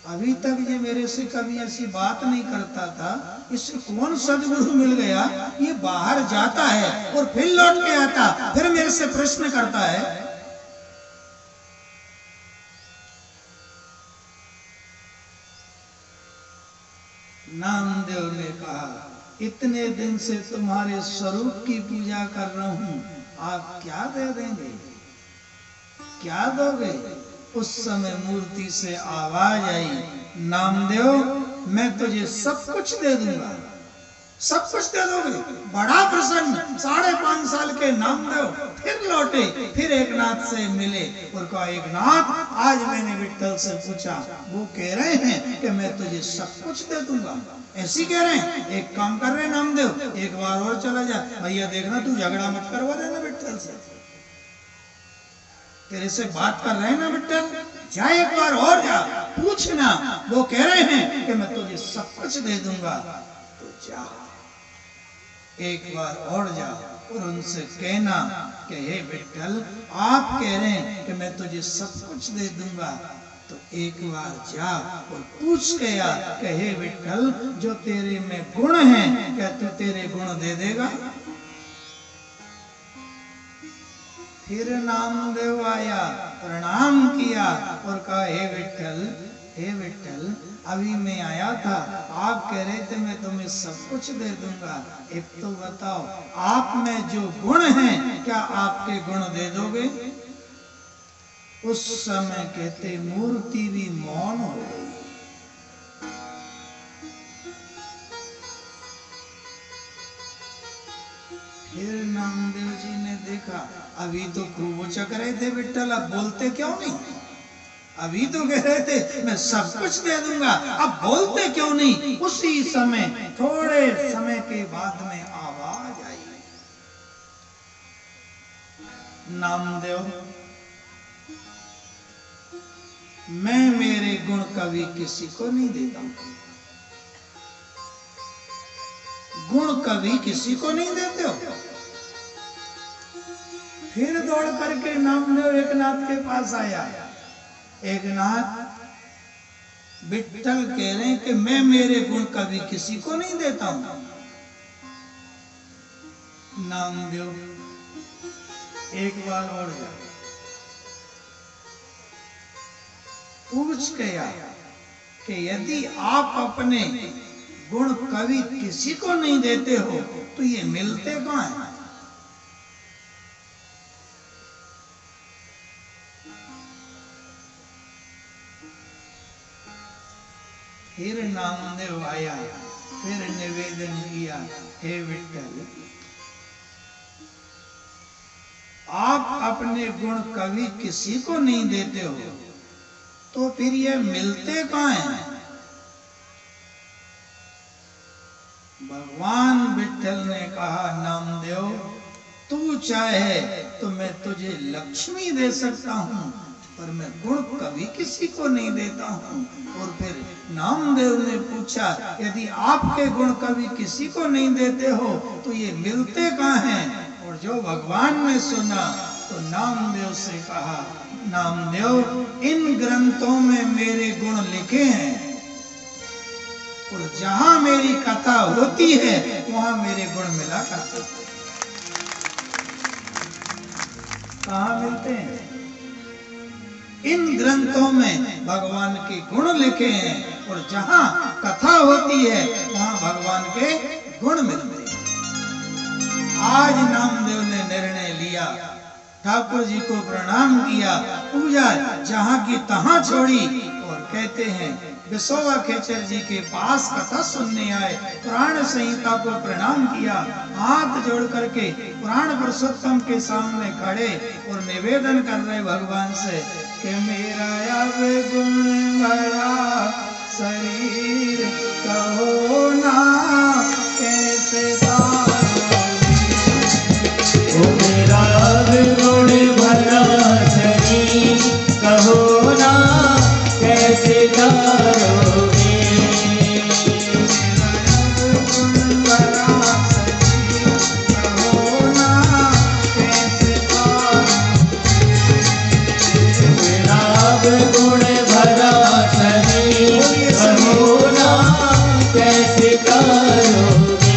अभी तक ये मेरे से कभी ऐसी बात नहीं करता था, इससे कौन सदगुरु मिल गया, ये बाहर जाता है और फिर लौट के आता, फिर मेरे से प्रश्न करता है। नामदेव ने कहा, इतने दिन से तुम्हारे स्वरूप की पूजा कर रहा हूं, आप क्या दे देंगे, क्या दोगे? उस समय मूर्ति से आवाज आई, नामदेव मैं तुझे सब कुछ दे दूंगा, सब कुछ दे दोगे? बड़ा प्रसन्न। 5.5 साल के नामदेव फिर लौटे, फिर एकनाथ से मिले और कहा, एकनाथ आज मैंने विट्ठल से पूछा, वो कह रहे हैं कि मैं तुझे सब कुछ दे दूंगा। ऐसी कह रहे हैं। एक काम कर रहे हैं नामदेव, एक बार और चला जा। भैया देखना, तू झगड़ा मत करवा देना विट्ठल से, तेरे से बात कर रहे हैं ना विट्ठल, जा एक बार और जा, पूछना, वो कह रहे हैं कि मैं तुझे सब कुछ दे दूंगा। तो जा, एक बार और जा और उनसे कहना कि हे विट्ठल, आप कह रहे हैं कि मैं तुझे सब कुछ दे दूंगा, तो एक बार जा और पूछ के आ कि हे विट्ठल, जो तेरे में गुण हैं, क्या तू तेरे गुण दे देगा? फिर नामदेव आया, प्रणाम किया और कहा, हे विट्ठल, हे विट्ठल, अभी मैं आया था, आप कह रहे थे मैं तुम्हें सब कुछ दे दूंगा। एक तो बताओ, आप में जो गुण हैं, क्या आपके गुण दे दोगे? उस समय कहते मूर्ति भी मौन हो गई। फिर नामदेव जी ने देखा, अभी तो खूब उचक रहे थे विट्ठल, अब बोलते क्यों नहीं? अभी तो कह रहे थे मैं सब कुछ दे दूंगा, अब बोलते क्यों नहीं? उसी समय, थोड़े समय के बाद में आवाज आई, नामदेव, मैं मेरे गुण कभी किसी को नहीं देता, गुण कभी किसी को नहीं देते हो। फिर दौड़ करके नामदेव एकनाथ के पास आया। एकनाथ, विट्ठल कह रहे हैं कि मैं मेरे गुण कभी किसी को नहीं देता हूं। नामदेव, एक बार और जा, पूछ के आया कि यदि आप अपने गुण कभी किसी को नहीं देते हो, तो ये मिलते कहां हैं? फिर नामदेव आया, फिर निवेदन किया, हे विट्ठल, आप अपने गुण कभी किसी को नहीं देते हो, तो फिर ये मिलते कहां हैं? भगवान विट्ठल ने कहा, नामदेव, तू चाहे तो मैं तुझे लक्ष्मी दे सकता हूं, पर मैं गुण कभी किसी को नहीं देता हूं। और फिर नामदेव ने पूछा, यदि आपके गुण कभी किसी को नहीं देते हो, तो ये मिलते कहां हैं? और जो भगवान ने सुना तो नामदेव से कहा, नामदेव, इन ग्रंथों में मेरे गुण लिखे हैं, और जहां मेरी कथा होती है वहां मेरे गुण मिला करते हैं। कहां मिलते हैं? इन ग्रंथों में भगवान के गुण लिखे हैं, और जहां कथा होती है वहां भगवान के गुण मिलते हैं। आज नामदेव ने निर्णय लिया, ठाकुर जी को प्रणाम किया, पूजा जहां की तहां छोड़ी, और कहते हैं विसोवा खेचर जी के पास कथा सुनने आए, पुराण संहिता को प्रणाम किया, हाथ जोड़ करके पुराण पुरुषोत्तम के सामने खड़े और निवेदन कर रहे भगवान से कि मेरा अब गुण भरा शरीर कहो ना कैसे मेरा गुण भरा शरीर कहो ना कैसे तारोगे। मेरा गुण भरा शरीर कहो ना कैसे तारोगे।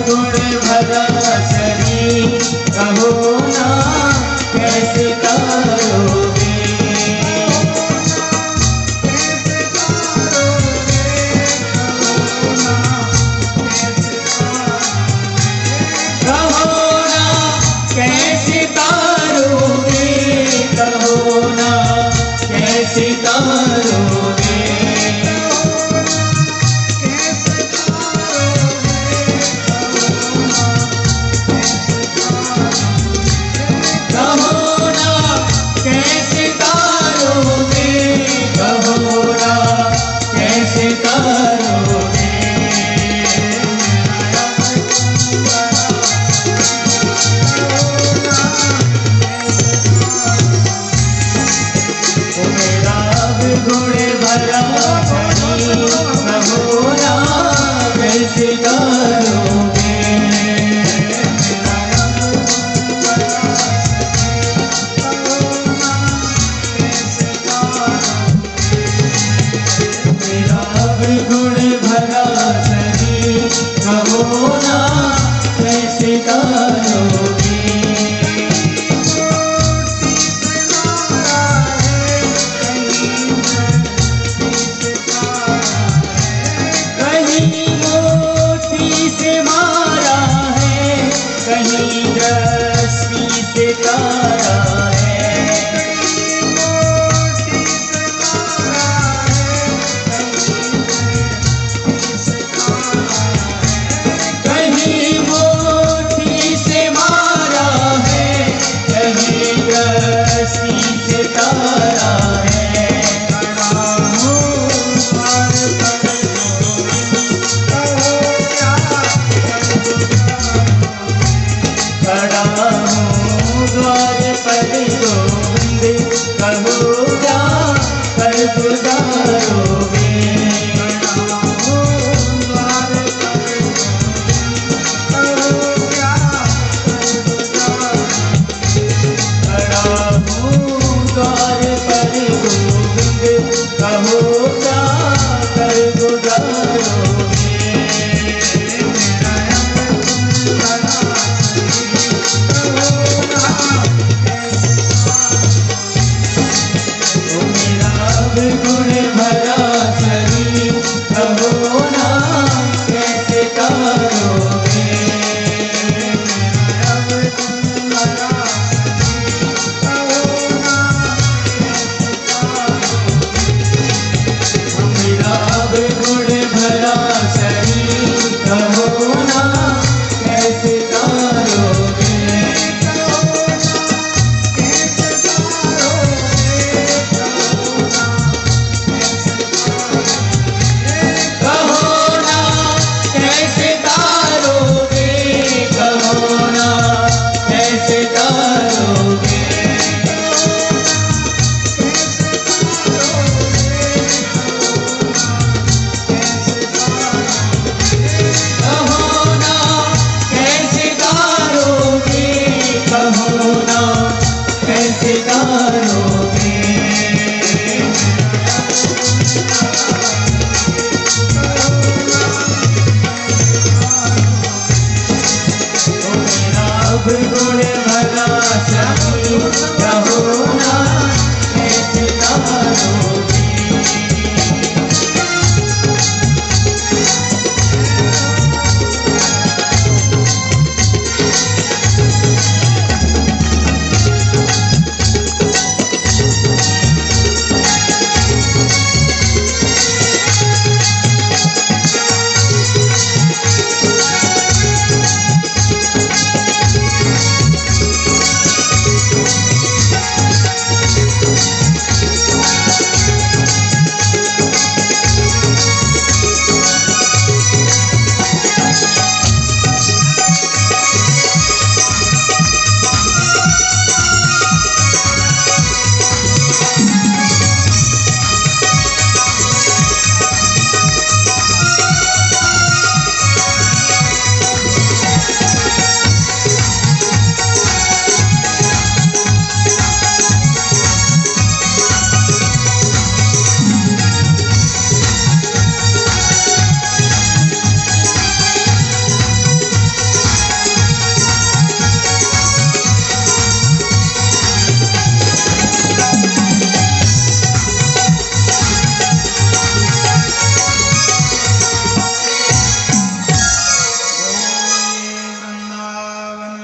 गुण भरा शरीर कहो ना कैसे तारोगे। कहो ना कैसे गुण भरा शरीर कहो ना कैसे तारोगे। मेरा गुण भरा शरीर कहो ना कैसे तारोगे। कहीं मोती से मारा है, कहीं दृष्टि से तारा है। कहीं मोती से मारा है, कहीं दृष्टि से तारा है। खड़ा हूँ द्वार पर गोविंद कहो क्या कर गुजारोगे। खड़ा हूँ द्वार पर गोविंद कहो क्या कर गुजारोगे। गुण भरा शरीर कहो ना कैसे तारोगे। मेरा गुण भरा शरीर कहो ना कैसे तारोगे। गुण भरा शरीर कहो ना कैसे तारोगे।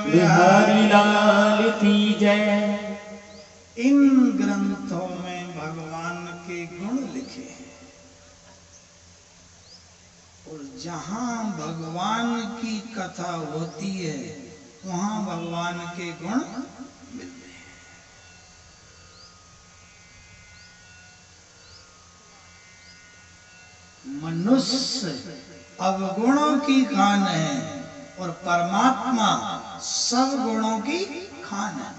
बिहारी लाल की जय। इन ग्रंथों में भगवान के गुण लिखे हैं और जहां भगवान की कथा होती है वहां भगवान के गुण मिलते हैं। मनुष्य अवगुणों की खान है और परमात्मा सब गुणों की खान है।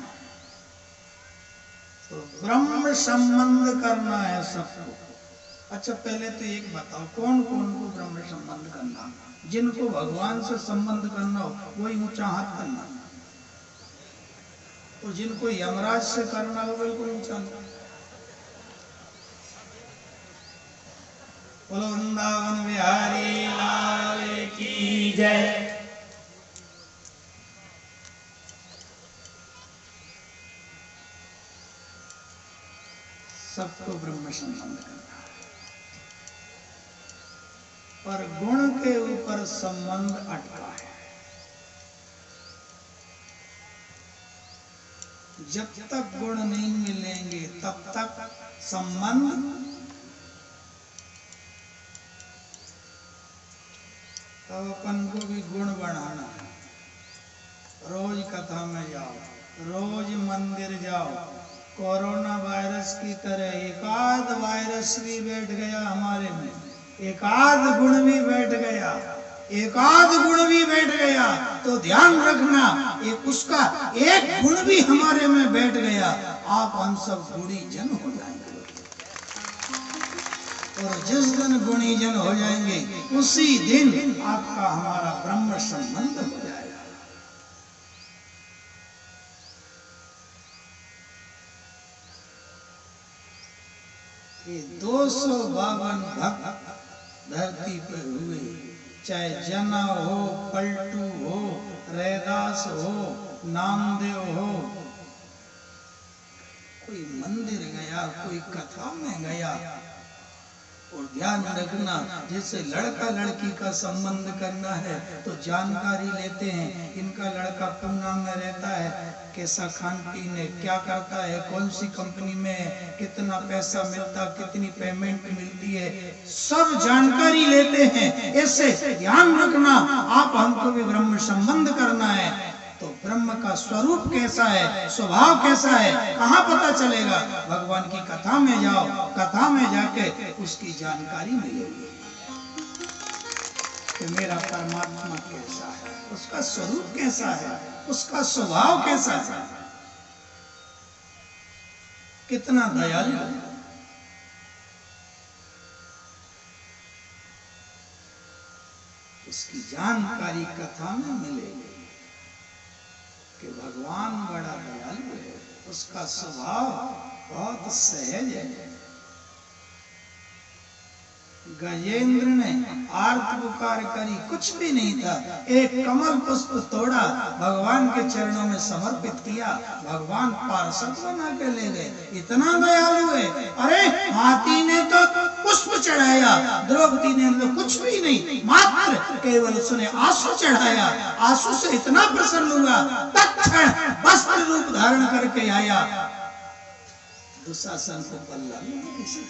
तो ब्रह्म संबंध करना है सबको। अच्छा पहले तो एक बताओ, कौन कौन को ब्रह्म संबंध करना? जिनको भगवान से संबंध करना हो वही ऊंचा हाथ करना, और जिनको यमराज से करना हो बिल्कुल ऊंचा। बोलो वृंदावन बिहारी लाल की जय। सबको ब्रह्म संबंध करना है, पर गुण के ऊपर संबंध अटका है। जब तक गुण नहीं मिलेंगे तब तक संबंध। तब अपन को भी गुण बढ़ाना है। रोज कथा में जाओ, रोज मंदिर जाओ। कोरोना वायरस की तरह एकाध वायरस भी बैठ गया हमारे में, एकाध गुण भी बैठ गया, एकाध गुण भी बैठ गया तो ध्यान रखना, एक उसका एक गुण भी हमारे में बैठ गया, आप हम सब गुणी जन हो जाएंगे। और जिस दिन गुणी जन हो जाएंगे उसी दिन आपका हमारा ब्रह्म संबंध हो जाएगा। ये 252 भक्त धरती पर हुए, चाहे जना हो, पलटू हो, रैदास हो, नामदेव हो, कोई मंदिर गया, कोई कथा में गया। और ध्यान रखना, जैसे लड़का लड़की का संबंध करना है तो जानकारी लेते हैं, इनका लड़का पूना में रहता है, कैसा खान पीन है, क्या करता है, कौन सी कंपनी में है, कितना पैसा मिलता, कितनी पेमेंट मिलती है, सब जानकारी लेते हैं। ऐसे ध्यान रखना, आप हमको भी ब्रह्म संबंध करना है तो ब्रह्म का स्वरूप कैसा है, स्वभाव कैसा है, कहाँ पता चलेगा? भगवान की कथा में जाओ, कथा में जाके उसकी जानकारी मिलेगी कि मेरा परमात्मा कैसा है, उसका स्वरूप कैसा है, उसका स्वभाव कैसा है, कितना दयालु है। उसकी जानकारी कथा में मिलेगी कि भगवान बड़ा दयालु है, उसका स्वभाव बहुत सहज है। गजेंद्र ने आर्त पुकार करी, कुछ भी नहीं था, एक कमल पुष्प तोड़ा, भगवान के चरणों में समर्पित किया, भगवान पार्षद बना के ले गए। इतना दयालु है। अरे हाथी ने तो पुष्प चढ़ाया, द्रौपदी ने तो कुछ भी नहीं, मात्र केवल उसने आंसू चढ़ाया, आंसू से इतना प्रसन्न हुआ, तत्क्षण वस्त्र रूप धारण करके आया, दुशासन को बल्ला किसी,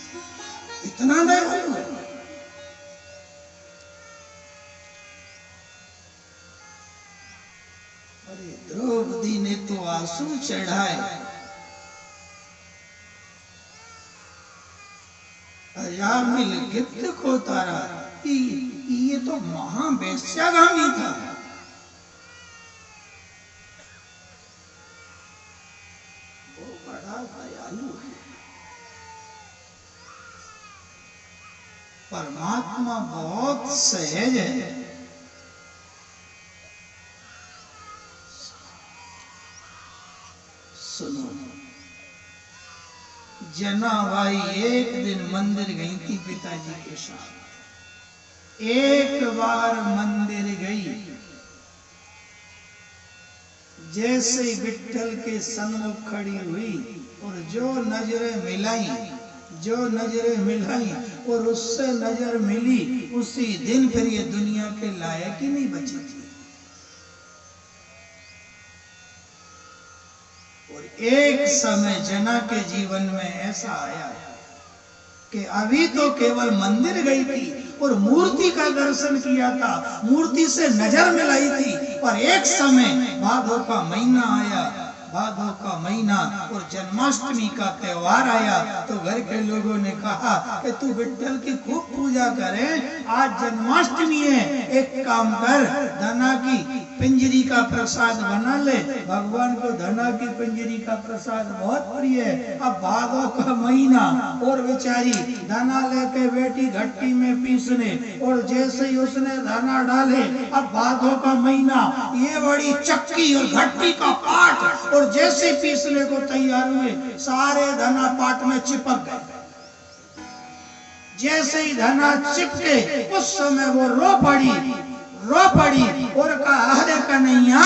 इतना दयालु है। अरे द्रौपदी ने तो आंसू चढ़ाए, अजामिल गिद्ध को तारा, ये तो महावेश्यागामी था। वो बड़ा दयालु है। परमात्मा बहुत सहज है। सुनो, जनाबाई एक दिन मंदिर गई थी पिताजी के साथ। एक बार मंदिर गई, जैसे विट्ठल के सन्मुख खड़ी हुई और जो नजरें मिलाई और उससे नजर मिली, उसी दिन फिर ये दुनिया के लायक ही नहीं बची थी। और एक समय जना के जीवन में ऐसा आया कि अभी तो केवल मंदिर गई थी और मूर्ति का दर्शन किया था, मूर्ति से नजर मिलाई थी, पर एक समय भादों का महीना आया, भादों का महीना और जन्माष्टमी का त्योहार आया, तो घर के लोगों ने कहा कि तू विट्ठल की खूब पूजा करे, आज जन्माष्टमी है, एक काम कर, धना की पिंजरी का प्रसाद बना ले। भगवान को धना की पिंजरी का प्रसाद बहुत प्रिय है। अब भादों का महीना और बेचारी धना लेके बेटी घट्टी में पीसने, और जैसे ही उसने धना डाले, अब भादों का महीना, ये बड़ी चक्की और घट्टी का पाट, और जैसे पीसने को तैयार हुए सारे धना पाट में चिपक गए। जैसे ही धना चिपके उस समय वो रो पड़ी और कहा, अरे कन्हैया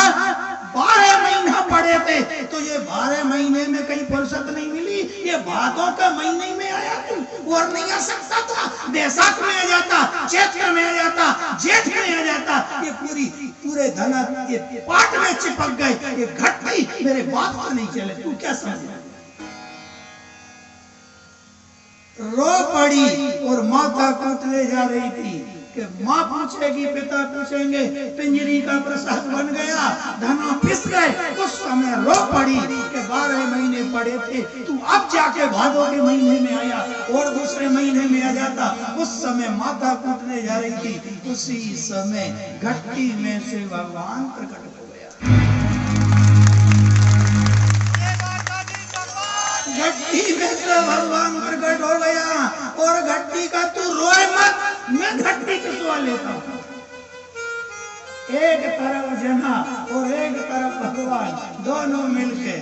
12 महीना पड़े थे, तो ये 12 महीने में कहीं फुर्सत नहीं मिली, ये भादों का महीने में आया तू, और नहीं आ सकता था, बैसाख में आ जाता, चैत्र में आ जाता, जेठ में आ जाता, ये पूरे धना ये पाट में चिपक गए, ये घट्टी मेरे बाप से नहीं चले, तू क्या समझ। रो पड़ी और माता कूटने जा रही थी कि माँ पूछेगी, पिता पूछेंगे, पिंजरी का प्रसाद बन गया, धना पिस गए। उस समय रो पड़ी कि 12 महीने पड़े थे, तू अब जाके भादों के महीने में आया और दूसरे महीने में आ जाता। उस समय माता कूटने जा रही थी, उसी समय घट्टी में से भगवान प्रकट हो गया। घट्टी में से भगवान प्रकट हो गया, और घट्टी का तू रोए मत, मैं घट्टी पिसवा लेता हूं। एक तरफ जना और एक तरफ भगवान, दोनों मिलके।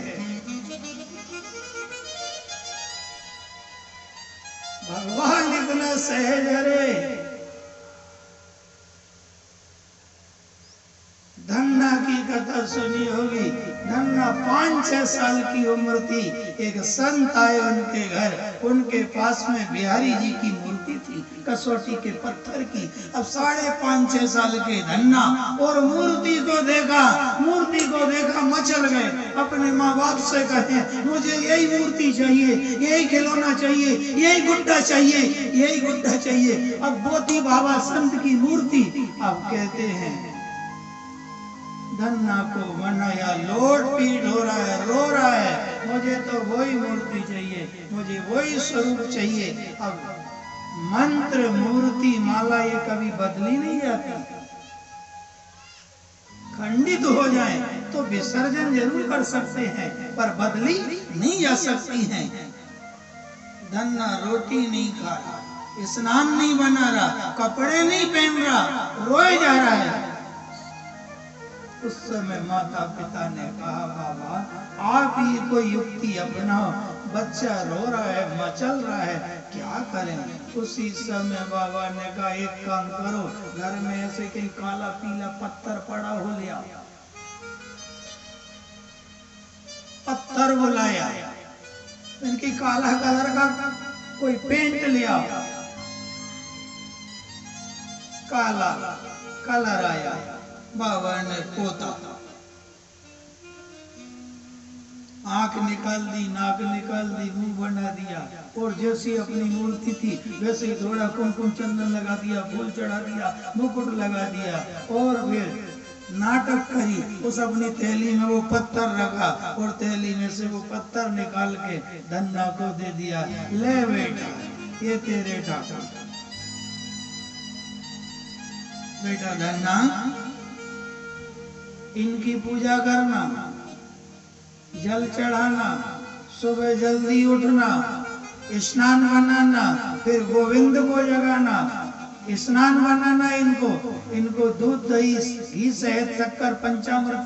भगवान इतना सहज, अरे धन्ना की कथा सुनी होगी। धन्ना 5-6 साल की उम्र थी, एक संत आए उनके घर, उनके पास में बिहारी जी की मूर्ति थी, कसौटी के पत्थर की। अब 5.5-6 साल के धन्ना और मूर्ति को देखा मचल गए। अपने माँ बाप से कहे, मुझे यही मूर्ति चाहिए, यही खिलौना चाहिए, यही गुड्डा चाहिए, यही गुड्डा चाहिए। अब बोती बाबा संत की मूर्ति। अब कहते हैं धन्ना को मनाया, लोट पीट हो रहा है, रो रहा है, मुझे तो वही मूर्ति चाहिए, मुझे वही स्वरूप चाहिए। अब मंत्र, मूर्ति, माला ये कभी बदली नहीं जाती। खंडित हो जाए तो विसर्जन जरूर कर सकते हैं, पर बदली नहीं जा सकती हैं। धन्ना रोटी नहीं खा रहा, स्नान नहीं बना रहा, कपड़े नहीं पहन रहा, रोए जा रहा है। उस समय माता पिता ने कहा, बाबा आप ही कोई युक्ति अपनाओ, बच्चा रो रहा है, मचल रहा है, क्या करें। उसी समय बाबा ने कहा, एक काम करो, घर में ऐसे कहीं काला पीला पत्थर पड़ा हो, लिया पत्थर बुलाया, इनकी काला कलर का कोई पेंट लिया, काला कलर आया, बाबा ने पोता, आंख निकाल दी, नाक निकाल दी, मुंह बना दिया, और जैसी अपनी मूर्ति थी वैसे ही थोड़ा कुमकुम चंदन लगा दिया, फूल चढ़ा दिया, मुकुट लगा दिया, और फिर नाटक करी। उस अपनी थैली में वो पत्थर रखा, और थैली में से वो पत्थर निकाल के धन्ना को दे दिया, ले बेटा ये तेरे ठाकुर। बेटा धन्ना, इनकी पूजा करना, जल चढ़ाना, सुबह जल्दी उठना, स्नान बनाना, फिर गोविंद को जगाना, स्नान बनाना, इनको दूध दही घी शहद शक्कर पंचामृत